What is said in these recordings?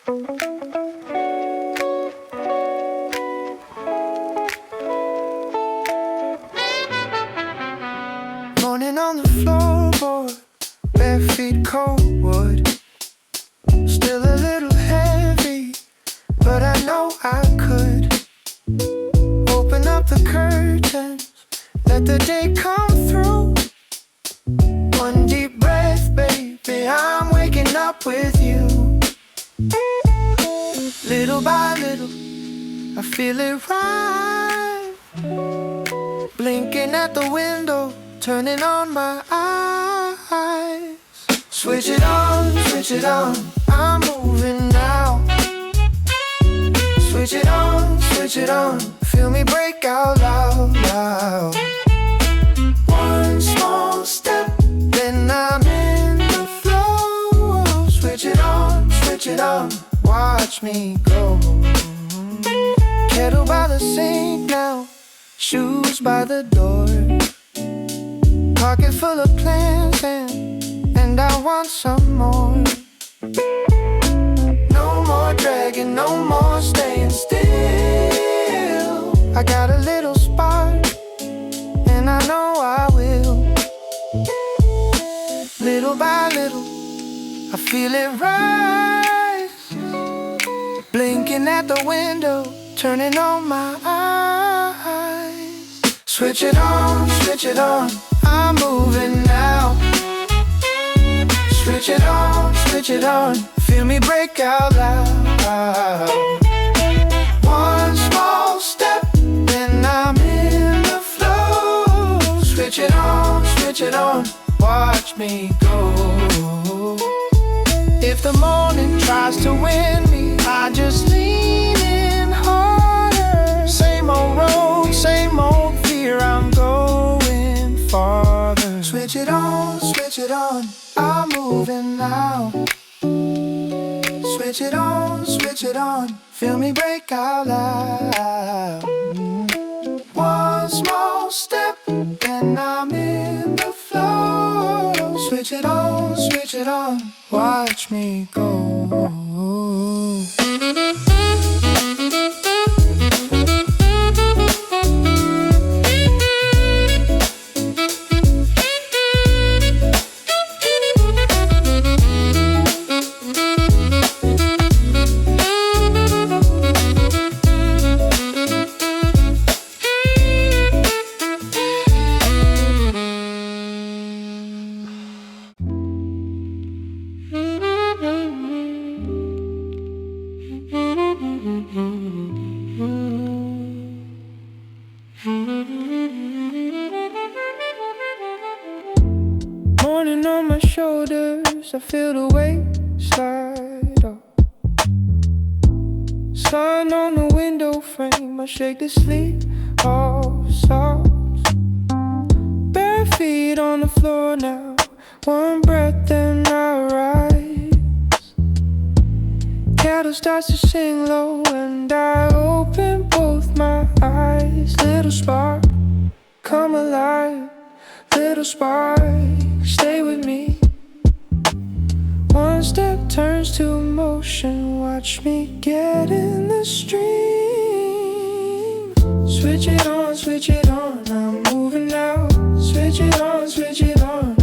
Morning on the floorboard, bare feet cold wood. Still a little heavy, but I know I could open up the curtains, let the day come through. One deep breath, baby, I'm waking up with you. Little by little, I feel it right. Blinking at the window, turning on my eyes. Switch it on, I'm moving now. Switch it on, feel me break out loud. One small step, then I'm in the flow. Switch it on, watch me go. Kettle by the sink now, shoes by the door. Pocket full of plans and I want some more. No more dragging, no more staying still. I got a little spark and I know I will. Little by little, I feel it rise. Blinking at the window, turning on my eyes. Switch it on, I'm moving now. Switch it on, feel me break out loud. One small step, then I'm in the flow. Switch it on, watch me go. If the morning tries to win me, I just lean in harder. Same old road, same old fear, I'm going farther. Switch it on, I'm moving now. Switch it on, feel me break out loud. One small step, and I'm in the flow. Switch it on, watch me go. Morning on my shoulders, I feel the weight slide off. Sun on the window frame, I shake the sleep off socks. Bare feet on the floor now, one breath then I rise. Kettle starts to sing low and I open both my eyes. Little spark, come alive. Little spark, stay with me. One step turns to emotion, watch me get in the stream. Switch it on, I'm moving now. Switch it on,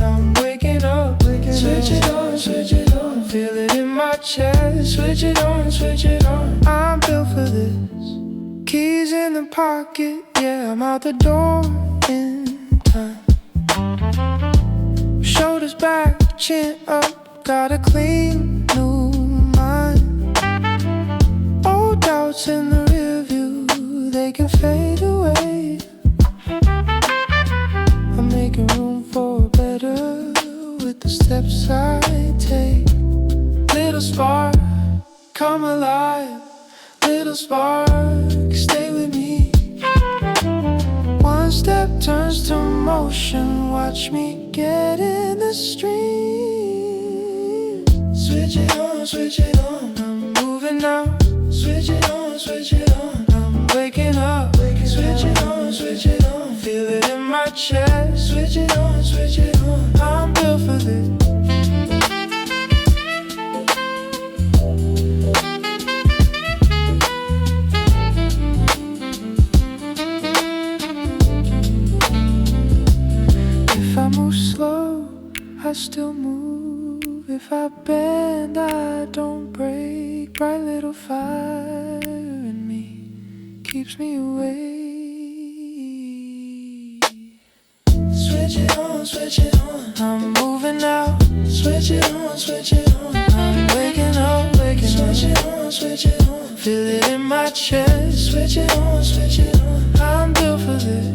I'm waking up. Switch it on, feel it in my chest. Switch it on, I'm built for this. Keys in the pocket, yeah, I'm out the door in time. Shoulders back, chin up, got a clean new mind. Old doubts in the rear view, they can fade away. I'm making room for better with the steps I take. Little spark, come alive. Little spark, stay with me. One step turns to motion, watch me get in the stream. Switch it on, I'm moving now. Switch it on, I'm waking up. Switch it on, feel it in my chest. Switch it on, I'm built for this. If I bend, I don't break. Bright little fire in me keeps me awake. Switch it on, switch it on. I'm moving now. Switch it on, switch it on. I'm waking up, waking up. Switch it on, switch it on. Feel it in my chest. Switch it on, switch it on. I'm built for this.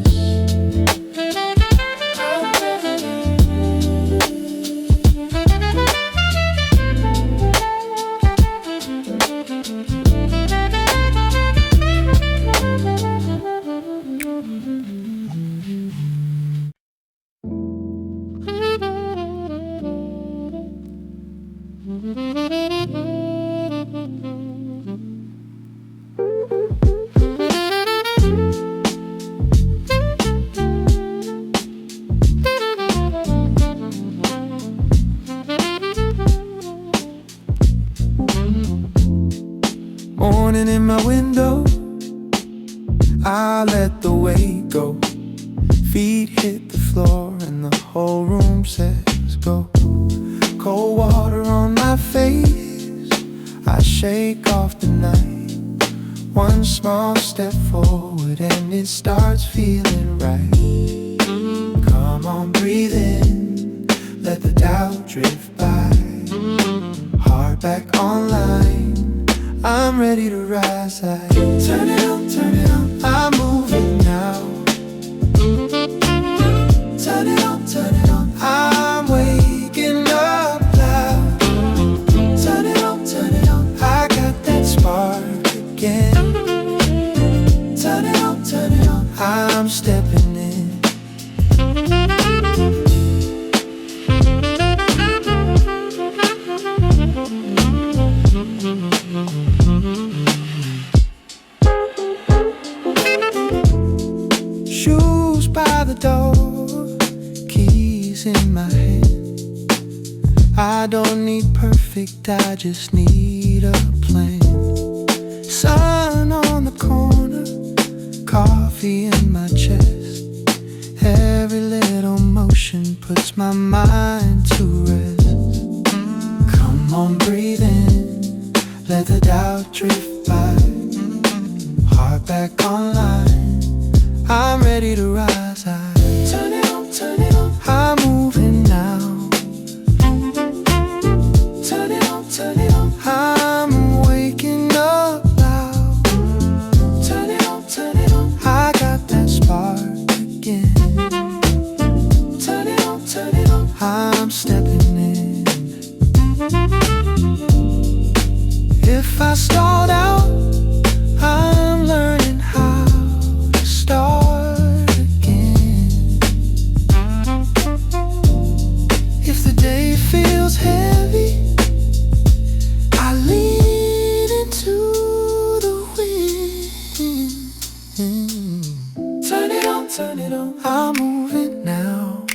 Morning in my window, I let the weight go. Feet hit the floor and the whole room says go. Cold water on my face, I shake off the night. One small step forward and it starts feeling right. Come on, breathe in, let the doubt drift by. Heart back online, I'm ready to rise. I turn it on, turn it on. I'm moving now. Turn it on, turn it on. I'm waking up loud. Turn it on, turn it on. I got that spark again. Turn it on, turn it on. I'm stepping in. Shoes by the door, keys in my hand. I don't need perfect, I just need a plan. Sun on the corner, coffee in my chest. Every little motion puts my mind to rest. Come on, breathe in, let the doubt drift by. Heart back online, I'm ready to rise. I turn it on, turn it on. I'm moving now. Turn it on, turn it on. I'm waking up loud. Turn it on, turn it on. I got that spark again. Turn it on, turn it on. I'm stepping in. If I stalled out, I'm learning how to start again. If the day feels heavy, I lean into the wind. Turn it on, turn it on. I'm moving now.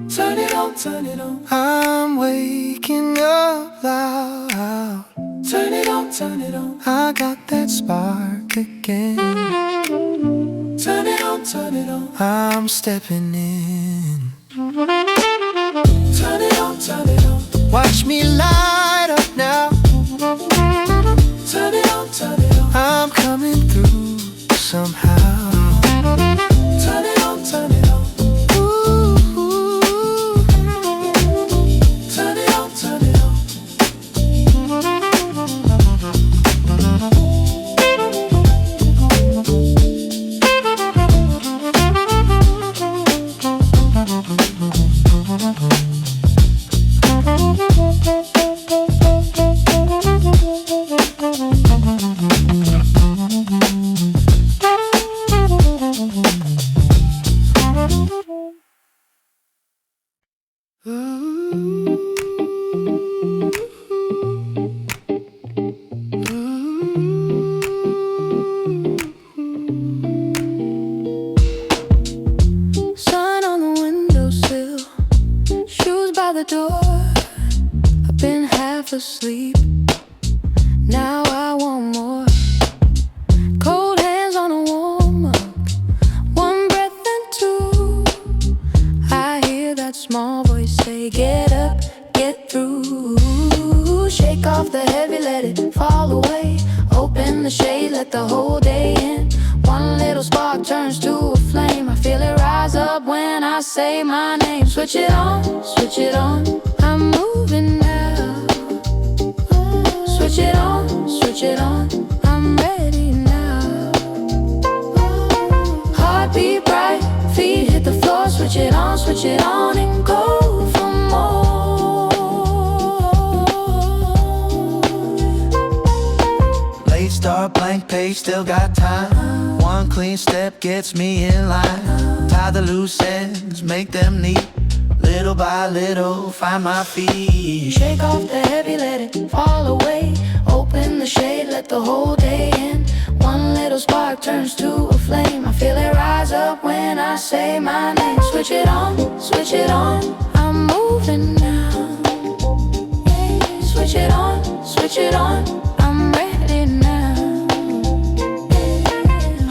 Turn it on, turn it on. I'm waking up loud. Turn it on, turn it on. I got that spark again. Turn it on, turn it on. I'm stepping in. Turn it on, turn it on. Watch me light up now. Turn it on, turn it on. I'm coming through somehow. Turn it on, turn it on. Ooh, ooh. Turn it on, turn it on. Sun on the windowsill, shoes by the door. I've been half asleep, now I want more. Cold hands on a warm mug, one breath and two. I hear that small voice say, get up. the shade, let the whole day in. One little spark turns to a flame. I feel it rise up when I say my name. Switch it on, switch it on, I'm moving now. Switch it on, switch it on, I'm ready now. Heartbeat bright, feet hit the floor. Switch it on and go for more. Late start, blank page, still got time. One clean step gets me in line. Tie the loose ends, make them neat. Little by little, find my feet. Shake off the heavy, let it fall away. Open the shade, let the whole day in. One little spark turns to a flame. I feel it rise up when I say my name. Switch it on, I'm moving now. Switch it on, I'm ready now.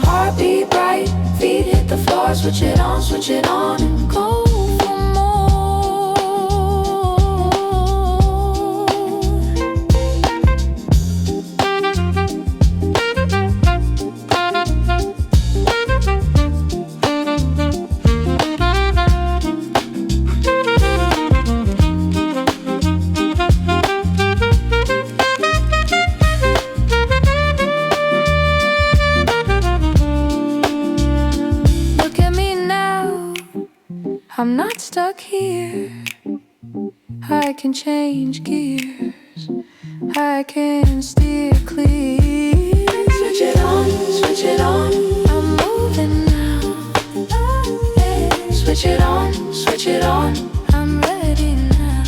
Heartbeat bright, feet hit the floor. Switch it on and go for more. I'm not stuck here. I can change gears. I can steer clear. Switch it on, I'm moving now. Switch it on, I'm ready now.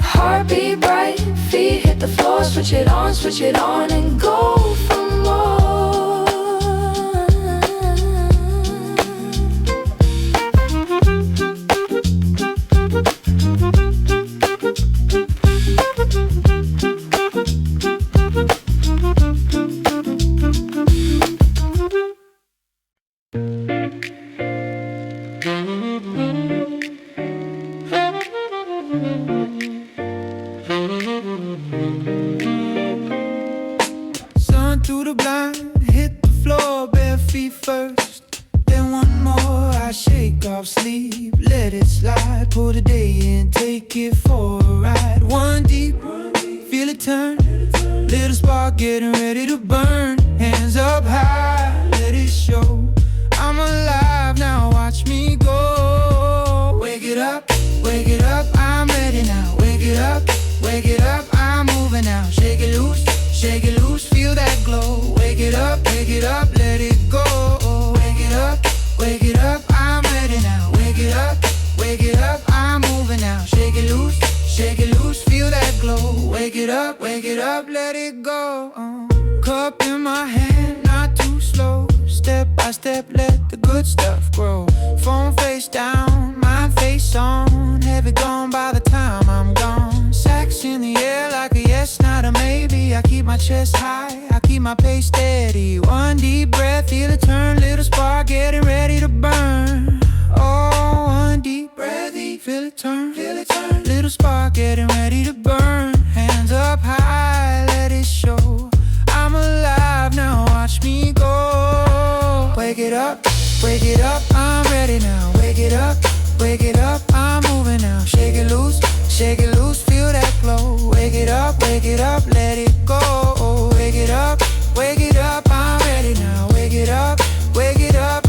Heartbeat bright, feet hit the floor. Switch it on and go for more. Sun through the blind, hit the floor, bare feet first. Then one more, I shake off sleep, let it slide. Pull the day in, take it for a ride. One deep, feel it turn. Little spark getting ready to burn. Hands up high, let it show. I'm alive now, watch me go. Wake it up, I'm ready now. Wake it up, I'm moving now. Shake it loose, feel that glow. Wake it up, let it go. Wake it up, I'm ready now. Wake it up, I'm moving now. Shake it loose, feel that glow. Wake it up, let it go. Cup in my hand, not too slow. Step by step, let the good stuff grow. Phone face down, mind face on. Heavy gone by the time I'm gone. Sacks in the air like a yes, not a maybe. I keep my chest high, I keep my pace steady. One deep breath, feel it turn. Little spark getting ready to burn. Oh, one deep breath, feel it turn. Little spark getting ready to burn. Hands up high, let it show. I'm alive now, watch me go. Wake it up, I'm ready now. Wake it up, I'm moving now. Shake it loose, feel that glow. Wake it up, let it go. Wake it up, I'm ready now. Wake it up,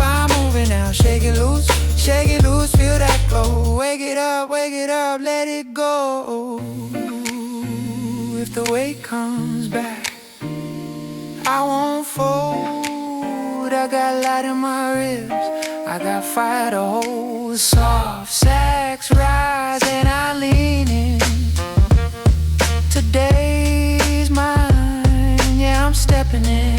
I'm moving now. Shake it loose, feel that glow. Wake it up, let it go. If the weight comes back, I won't fold. I got light in my ribs, I got fire to hold. Soft sax rise and I lean in. Today's mine, yeah, I'm stepping in.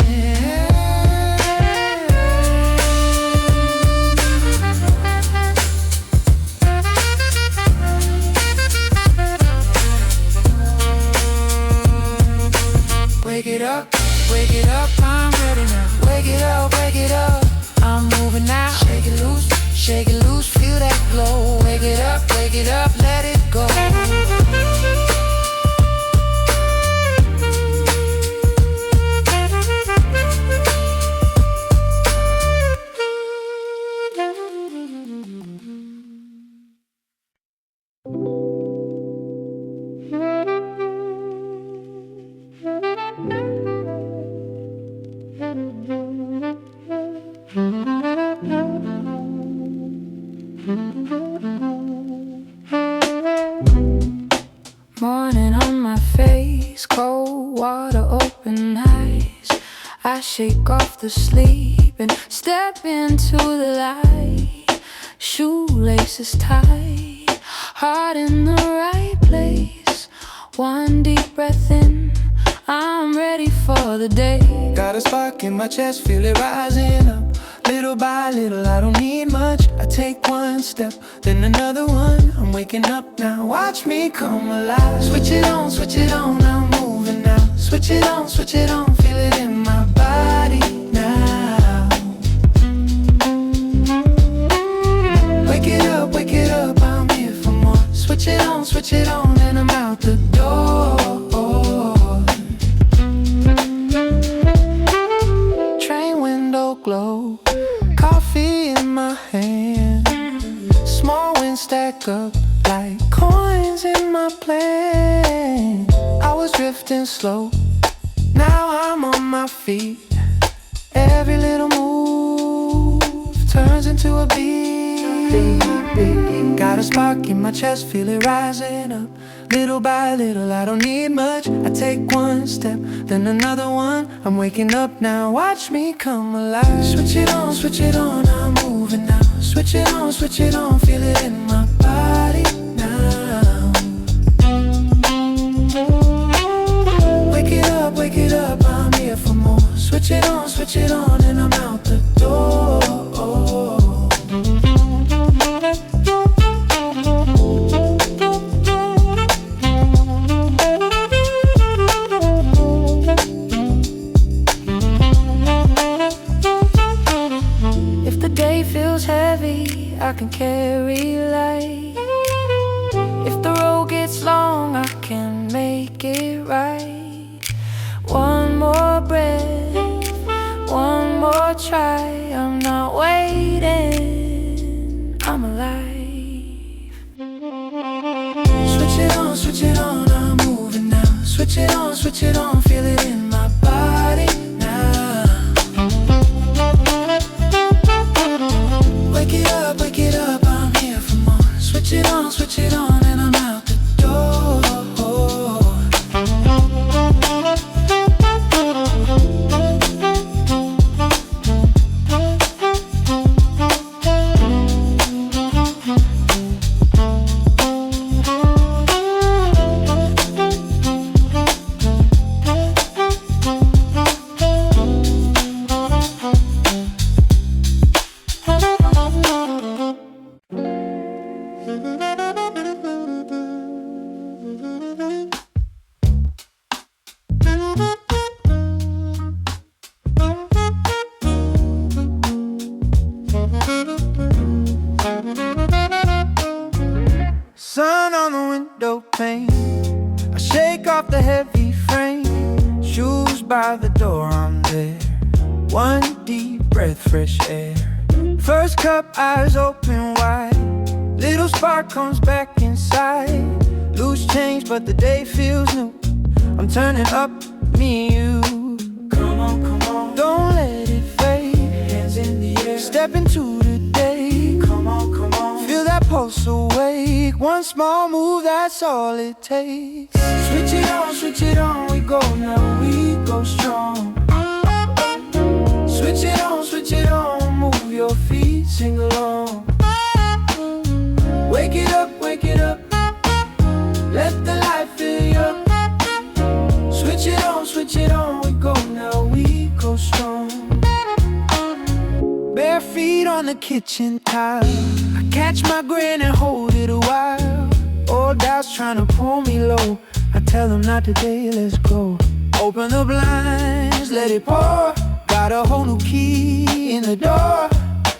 Wake it up, I'm ready now. Wake it up, I'm moving now. Shake it loose, feel that glow. Wake it up, breeze, cold water, open eyes. I shake off the sleep and step into the light. Shoelaces tight, heart in the right place. One deep breath in, I'm ready for the day. Got a spark in my chest, feel it rising up. Little by little, I don't need much. I take one step, then another one. I'm waking up now, watch me come alive. Switch it on, I'm moving now. Switch it on, feel it in my body now. Wake it up, I'm here for more. Switch it on, and I'm out the door. Train window glow, coffee in my hand. Small wins stack up like coins in my plan. I was drifting slow, now I'm on my feet. Every little move turns into a beat. Got a spark in my chest, feel it rising up. Little by little, I don't need much. I take one step, then another one. I'm waking up now, watch me come alive. Switch it on, I'm moving now. Switch it on, feel it in my body now. Wake it up, I'm here for more. Switch it on, and I'm out the door. I can carry light. If the road gets long, I can make it right. One more breath, one more try. I'm not waiting, I'm alive. Switch it on, I'm moving now. Switch it on, feel it in my body now. Wake it up, I'm here for more. Switch it on, and I'm out the door. Sun on the window pane, I shake off the heavy frame. Shoes by the door, I'm there. One deep breath, fresh air. First cup, eyes open wide. Little spark comes back inside. Loose change, but the day feels new. I'm turning up, me and you. Come on, don't let it fade. Hands in the air, step into the day. Come on, feel that pulse awake. One small move, that's all it takes. Switch it on, we go now, we go strong. Switch it on, move your feet, sing along. Wake it up, let the light fill you up. Switch it on, we go now, we go strong. Bare feet on the kitchen tile, I catch my grin and hold it a while. Old doubts trying to pull me low, I tell them not today, let's go. Open the blinds, let it pour. Got a whole new key in the door.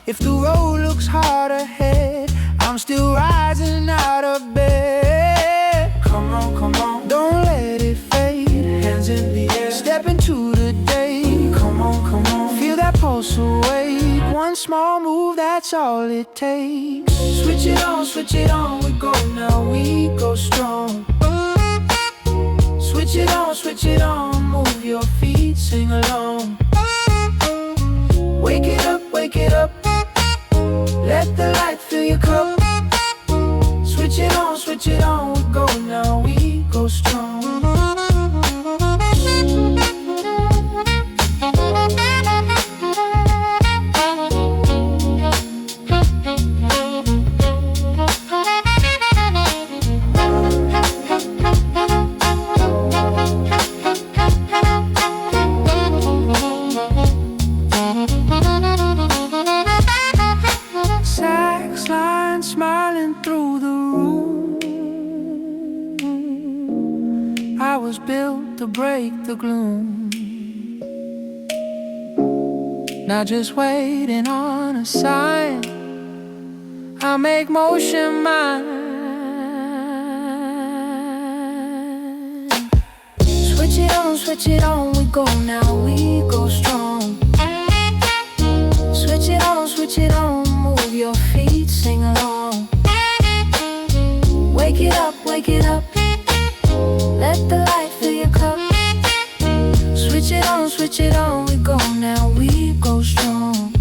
If the road looks hard ahead, I'm still rising out of bed. Come on, don't let it fade. Hands in the air, step into the day. Come on, feel that pulse awake. One small move, that's all it takes. Switch it on, we go now, we go strong. Switch it on, move your feet, sing along. Wake it up, let the light fill your cup. Switch it on, we go now, we go strong. was built to break the gloom. Not just waiting on a sign, I make motion mine. Switch it on, we go now, we go strong. Switch it on, move your feet, sing along. Wake it up, let the light fill your cup. Switch it on, we go now, we go strong.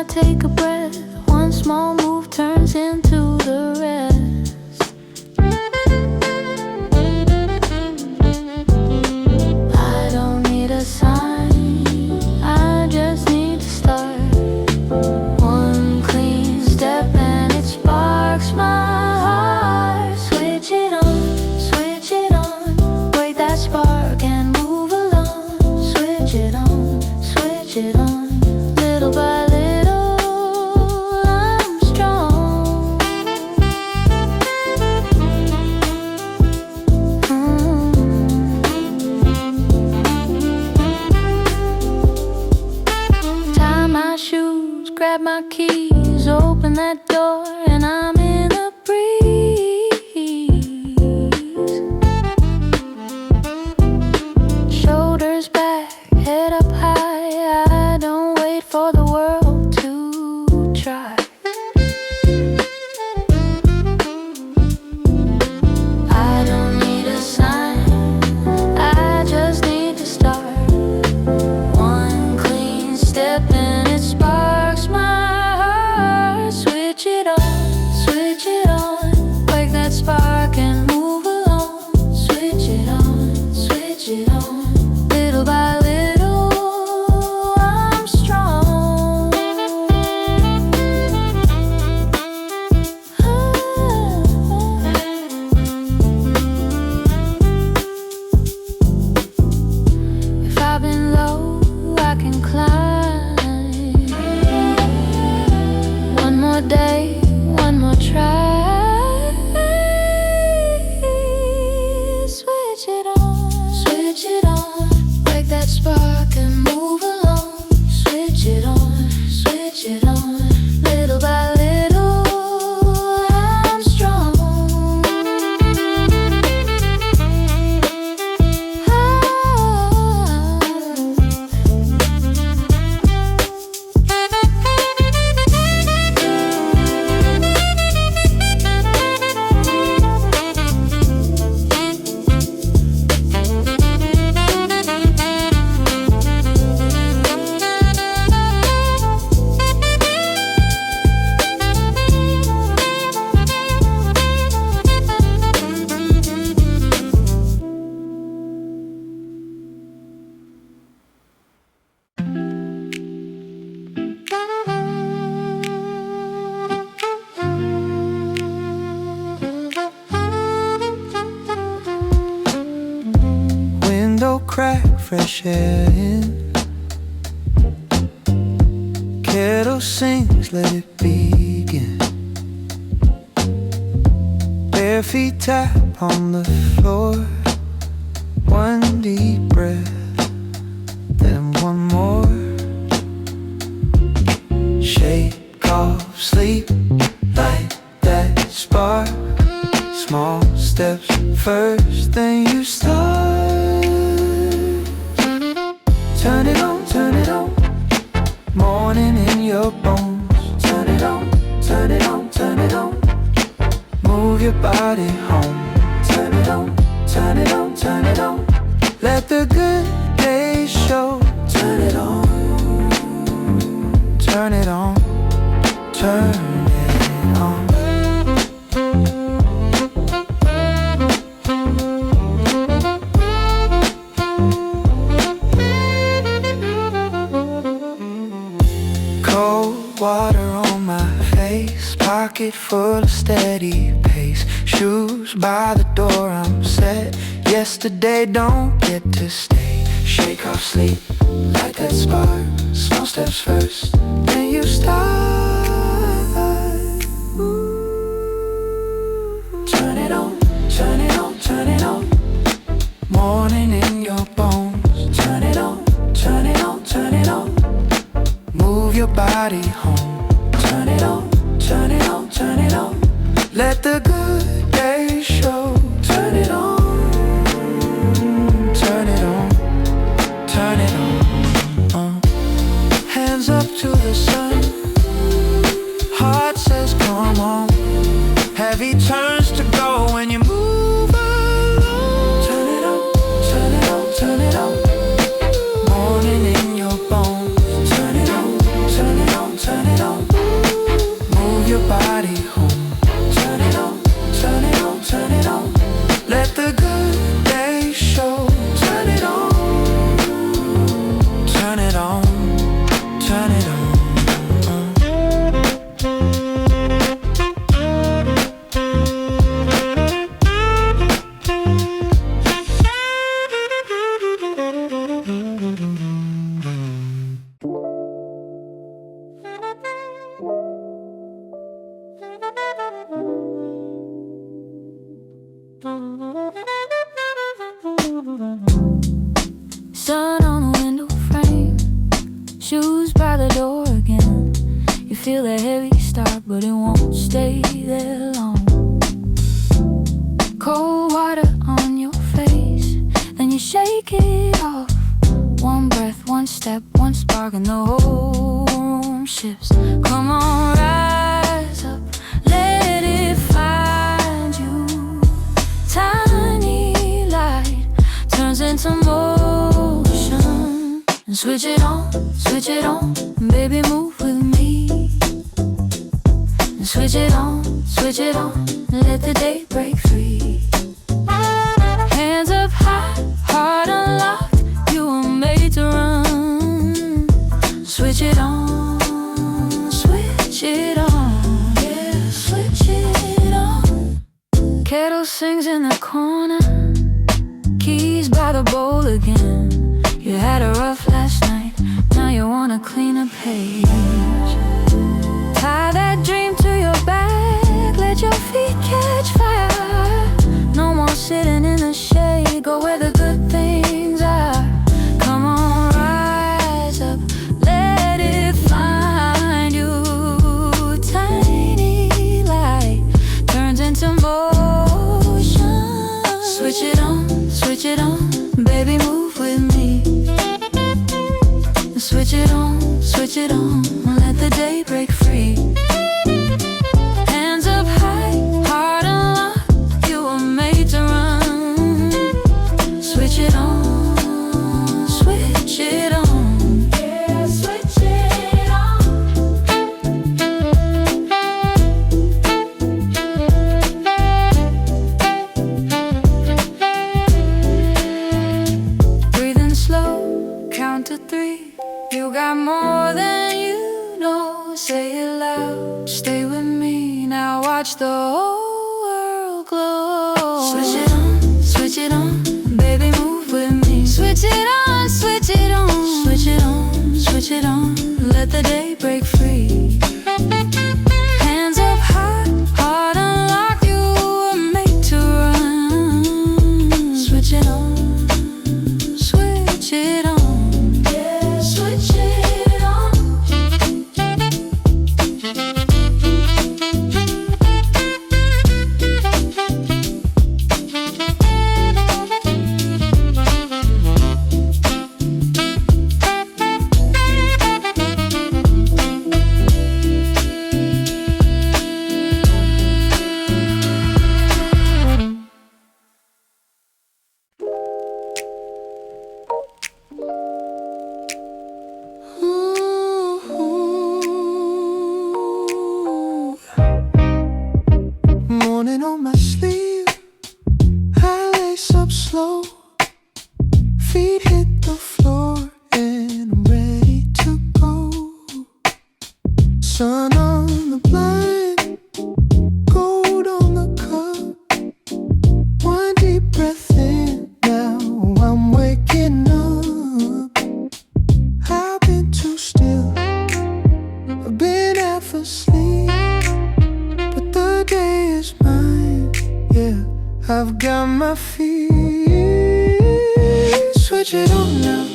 Take a breath, one small move turns into the rest. I don't need a sign, I just need to start. One clean step and it sparks my heart. Switch it on, wake that spark and move along. Switch it on, little by little. Grab my keys, open that door, and I'm in a breeze. Shoulders back, head up high, I don't wait for the world to try. I don't need a sign, I just need to start. One clean step and it sparks my heart. Switch it on, wake that spark and move along. Switch it on, little by little, I'm strong. If I've been low, I can climb. One more day, one more try. Switch it on, wake that spark and move along. Switch it on, little by little, I'm strong. Window crack, fresh air in. Kettle sings, let it begin. Bare feet tap on the floor. One deep breath, then one more. Shake off sleep, light that spark. Small steps first, then you start. Turn it on, morning in your bones. Turn it on, body home. Turn it on, turn it on, turn it on. Let the good days show. Turn it on, turn it on, turn it on. Cold water on my face, pocket full of steady pace. Shoes by the door, I'm set. Yesterday don't get to stay. Shake off sleep, light that spark. Small steps first, then you start. Turn it on, turn it on, turn it on. Morning in your bones. Turn it on, turn it on, turn it on. Move your body home. Turn it on, turn it on, turn it on. Let the good days show. Turn it on, turn it on, turn it on. Hands up to the sun. Heart says come on. Heavy turns to go when you move along. Turn it on, turn it on, turn it on. Morning in your bones. Turn it on, turn it on, turn it on. Move your body home. Turn it on, turn it on, turn it on. Let the good days show. Turn it on, turn it on, turn it on. Sun on the window frame, shoes by the door again. You feel a heavy start, but it won't stay there long. Cold water on your face, then you shake it off. One breath, one step, one spark, and the whole room shifts. Come on, rise up, let it find you. Tiny light turns into motion. And switch it on, baby, move with me. And switch it on, let the day break free. Hands up high, heart unlocked, you were made to run. Switch it on, yeah, switch it on. Kettle sings in the corner, keys by the bowl again. You had a rough last night, now you want a cleaner page. Tie that dream to your back, let your feet catch fire. No more sitting in the shade, go where the good things are. Come on, rise up, let it find you. Tiny light turns into motion. Switch it on, baby, move with me. Switch it on, let the day break free. Hands up high, heart unlocked, you were made to run. Switch it on, yeah, switch it on. Breathing slow, count to 3. You got more than you know, say it loud. Stay with me, now watch the whole world glow. Switch it on, baby, move with me. Switch it on, let the day break free. Hands up high, heart unlocked, you were made to run. Switch it on, yeah, switch it on. the blind, gold on the cup. One deep breath in, now I'm waking up. I've been too still, I've been half asleep, but the day is mine, yeah. I've got my feet. Switch it on now,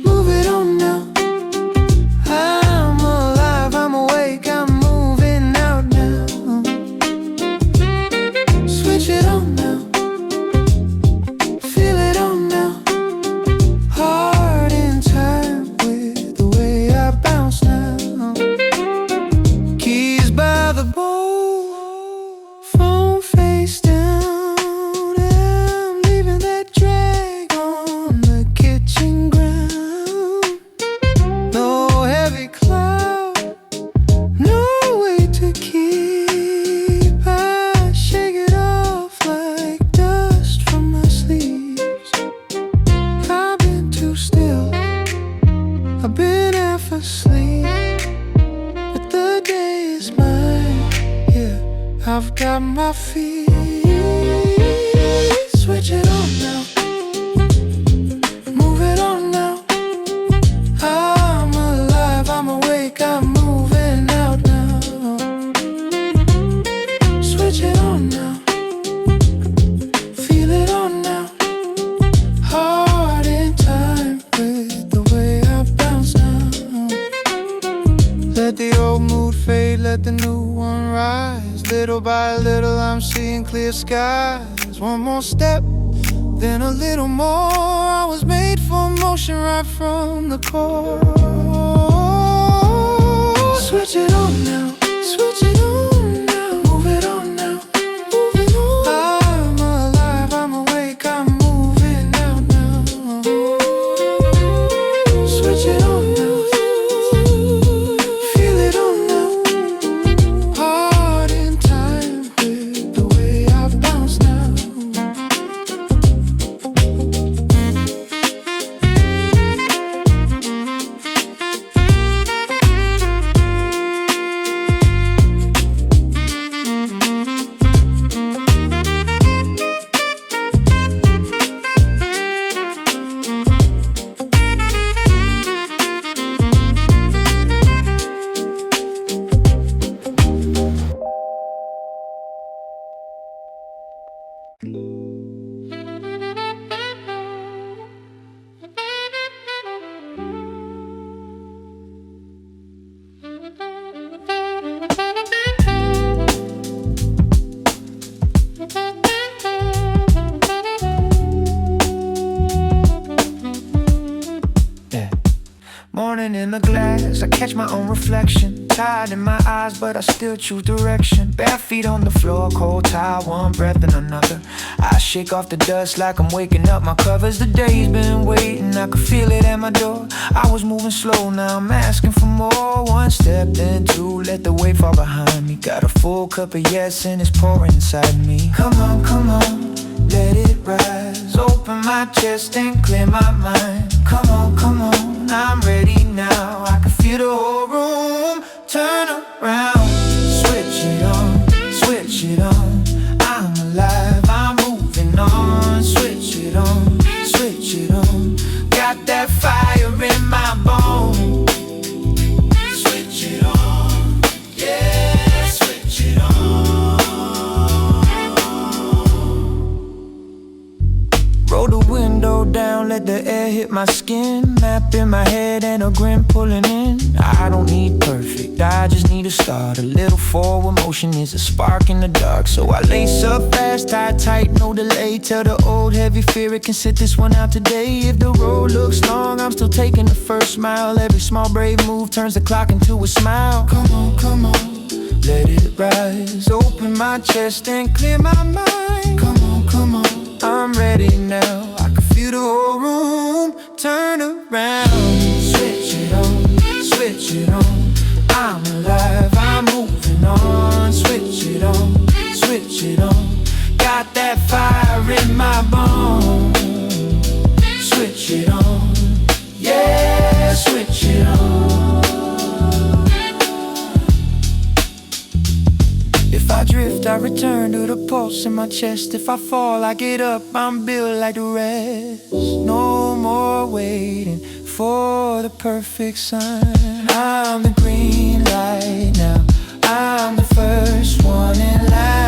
move it on now. I'm alive, I'm awake, I'm moving out now. Switch it on now, feel it on now. Heart in time with the way I bounce now. Keys by the bowl, phone face down. I'm leaving that drag on the kitchen ground. No heavy cloud, no way to keep. I shake it off like dust from my sleeves. I've been too still, I've been half asleep, but the day is mine, yeah. I've got my feet. Switch it on now, move it on now. I'm alive, I'm awake, I'm moving out now. Switch it on now, feel it on now. Heart in time with the way I bounce now. Let the old mood fade, let the new one rise. Little by little I'm seeing clear skies. One more step, then a little more. I was made for motion right from the core. Switch it on now, switch it on now. Move it on now, move it on. I'm alive, I'm awake, I'm moving out now. Switch it on now, feel it on now. Heart in time with the way I bounce now. Morning in the glass, I catch my own reflection. Tired in my eyes, but I still choose direction. Bare feet on the floor, cold towel, one breath and another. I shake off the dust like I'm waking up my covers. The day's been waiting, I could feel it at my door. I was moving slow, now I'm asking for more. One step, then two, let the weight fall behind me. Got a full cup of yes and it's pouring inside me. Come on, let it rise. Open my chest and clear my mind. Come on, I'm ready now. I can feel the whole room turn around. Switch it on, switch it on. I'm alive, I'm moving on. Switch it on, switch it on. Got that fire in my bones. Switch it on, yeah, switch it on. Roll the window down, let the air hit my skin. Map in my head and a grin pulling in. I don't need perfect, I just need a start. A little forward motion is a spark in the dark. So I lace up fast, tie tight, no delay. Tell the old heavy fear it can sit this one out today. If the road looks long, I'm still taking the first mile. Every small brave move turns the clock into a smile. Come on, let it rise. Open my chest and clear my mind. Come on, I'm ready now. I can feel the whole room turn around. Switch it on, switch it on. I'm alive, I'm moving on. Switch it on, switch it on. Got that fire in my bones. Switch it on, yeah, switch it on. moved, I return to the pulse in my chest. If I fall, I get up, I'm built like the rest. No more waiting for the perfect sign. I'm the green light now, I'm the first one in line.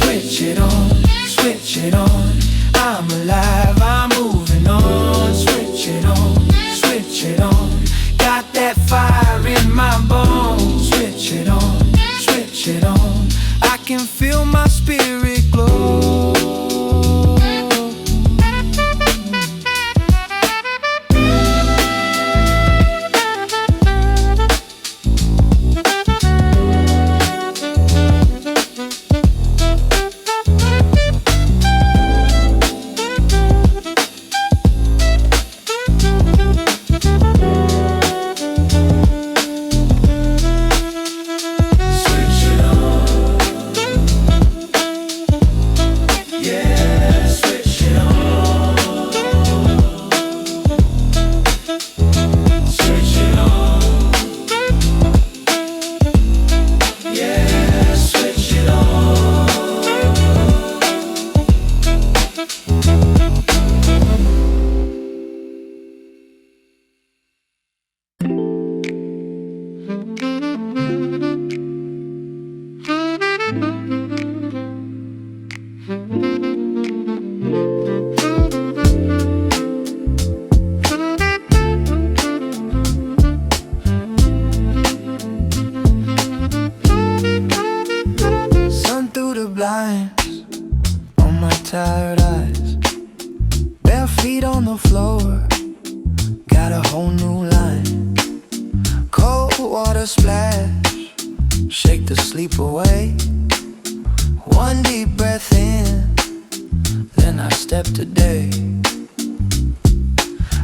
Switch it on, switch it on. I'm alive, I'm moving on. Switch it on, switch it on. Got that fire in my bones. Switch it on, switch it on. I can feel my spirit glow. On my tired eyes, bare feet on the floor, got a whole new line. Cold water splash, shake the sleep away. One deep breath in, then I step today.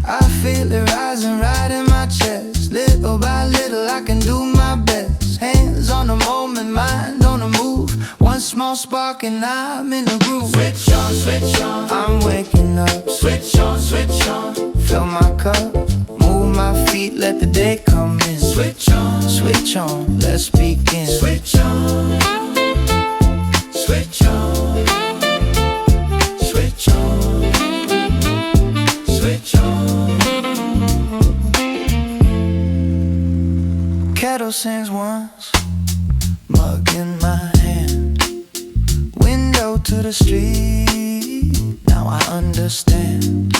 I feel it rising right in my chest. Little by little I can do my best. Hands on the moment, mind on the move. One small spark and I'm in the groove. Switch on, switch on, I'm waking up. Switch on, switch on, fill my cup. Move my feet, let the day come in. Switch on, let's begin. Switch on, switch on, switch on, switch on. Kettle sings once, mug in my hand. Window to the street, now I understand.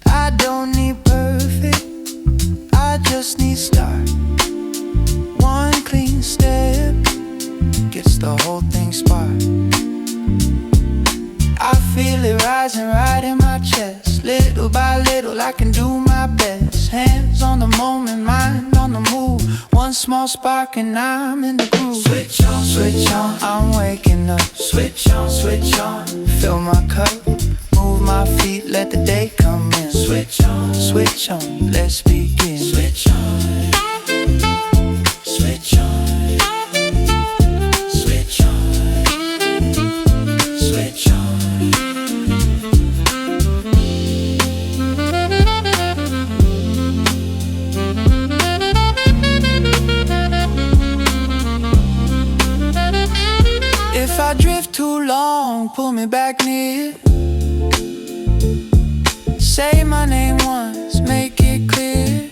I don't need perfect, I just need start. One clean step gets the whole thing sparked. I feel it rising right in my chest. Little by little I can do my best. Hands on the moment, mind on the move. One small spark and I'm in the groove. Switch on, switch on, I'm waking up. Switch on, fill my cup. Move my feet, let the day come in. Switch on, let's begin. Switch on, switch on, switch on, switch on. If I drift too long, pull me back near. Say my name once, make it clear.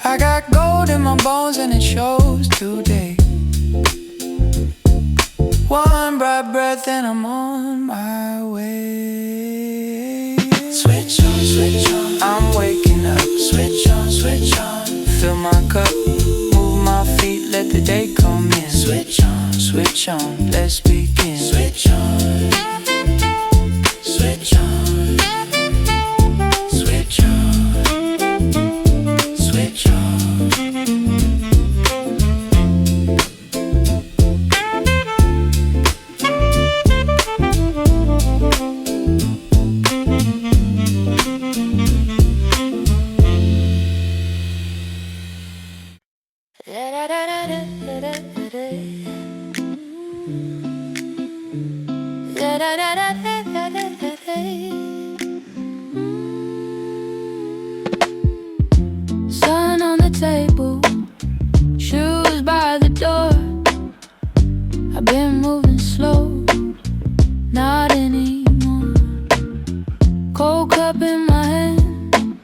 I got gold in my bones and it shows today. One bright breath and I'm on my way. Switch on, I'm waking up. Switch on, fill my cup. Move my feet, let the day come in. Switch on, let's begin. Switch on, switch on, switch on, switch on. table, shoes by the door. I've been moving slow, not anymore. Cold cup in my hand,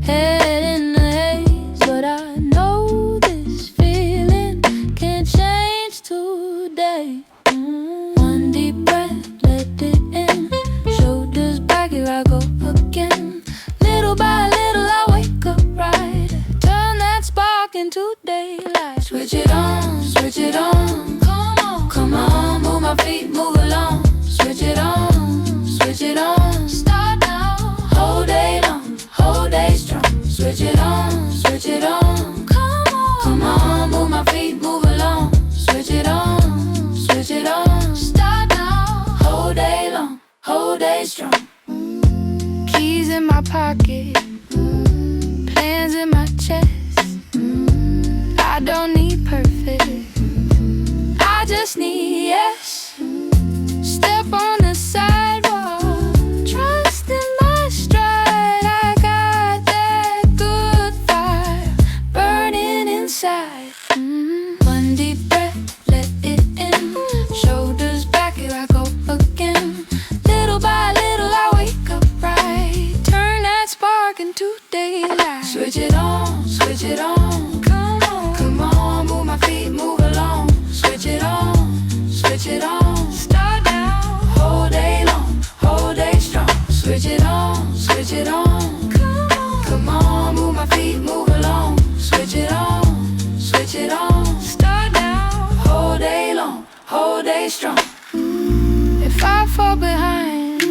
head in the haze, but I know this feeling can't change today. One deep breath, let it in. Shoulders back, here I go again. Little by little I wake up right, turn that spark into daylight. Switch it on, switch it on. Come on, move my feet, move along. Switch it on, switch it on. Start now, whole day long, whole day strong. Switch it on, switch it on. Come on, move my feet, move along. Switch it on, switch it on. Start now, whole day long, whole day strong. Keys in my pocket, plans in my chest. I don't need perfect, I just need yes. Step on the sidewalk, trust in my stride. I got that good fire burning inside. One deep breath, let it in. Shoulders back, here I go again. Little by little I wake up right, turn that spark into daylight. Switch it on, switch it on. Come on, move my feet, move along. Switch it on, switch it on. Start now, whole day long, whole day strong. Switch it on, switch it on. Come on, move my feet, move along. Switch it on, switch it on. Start now, whole day long, whole day strong. If I fall behind,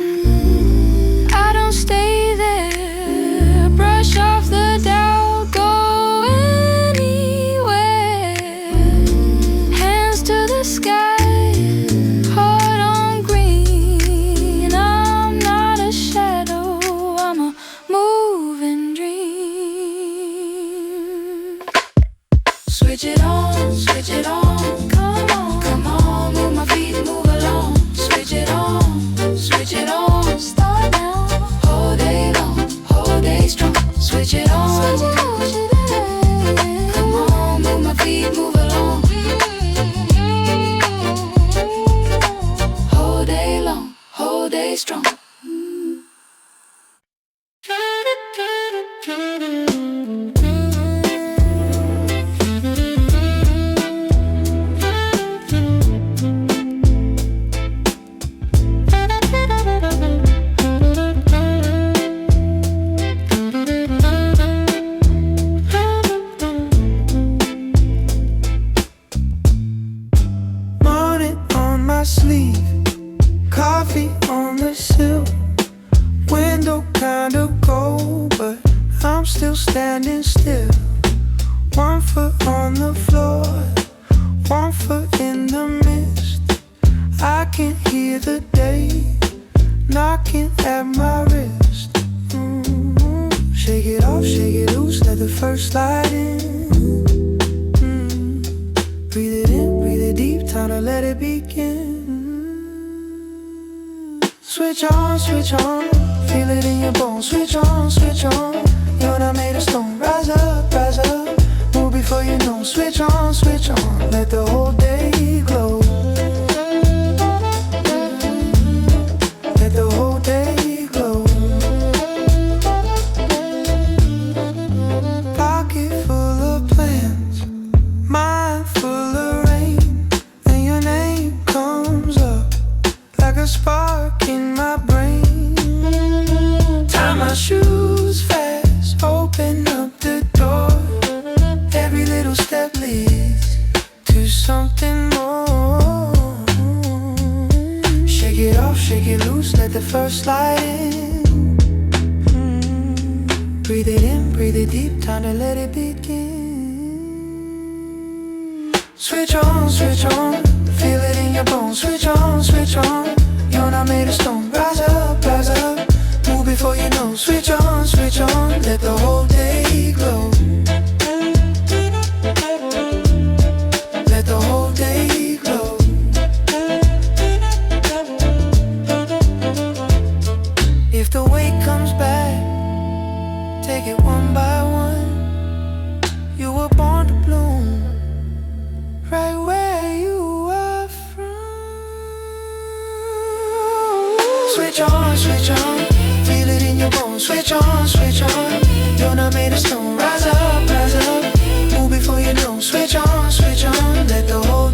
I don't stay there. Brush off the doubt, go anywhere. Hands to the sky, heart on green. I'm not a shadow, I'm a moving dream. Switch it on, switch it on. Come on, move my feet, move along. Switch it on, switch it on. Start now, whole day long, whole day strong. Switch it on, switch it on. Come on, move my feet, move along. Whole day long, whole day strong. Morning on my sleeve, coffee on the sill. Window kinda cold, but I'm still standing still. One foot on the floor, one foot in the mist. I can hear the day knocking at my wrist. Shake it off, shake it loose, let the first light in. Breathe it in, breathe it deep, time to let it begin. Switch on, feel it in your bones. Switch on, you're not made of stone. Rise up, move before you know. Switch on, let the whole day glow. Let the whole day glow. Pocket full of plans, mind full of rain, and your name comes up like a spark in my brain. Tie my shoes fast, open up the door. Every little step leads to something more. Shake it off, shake it loose, let the first light in. Breathe it in, breathe it deep, time to let it begin. Switch on, feel it in your bones. Switch on, you're not made of stone. Rise up, move before you know. Switch on, let the whole day glow. Let the whole day glow. If the weight comes back, take it one by one. switch on. Feel it in your bones, switch on, switch on. You're not made of stone, rise up, rise up. Move before you know, switch on, switch on. Let the whole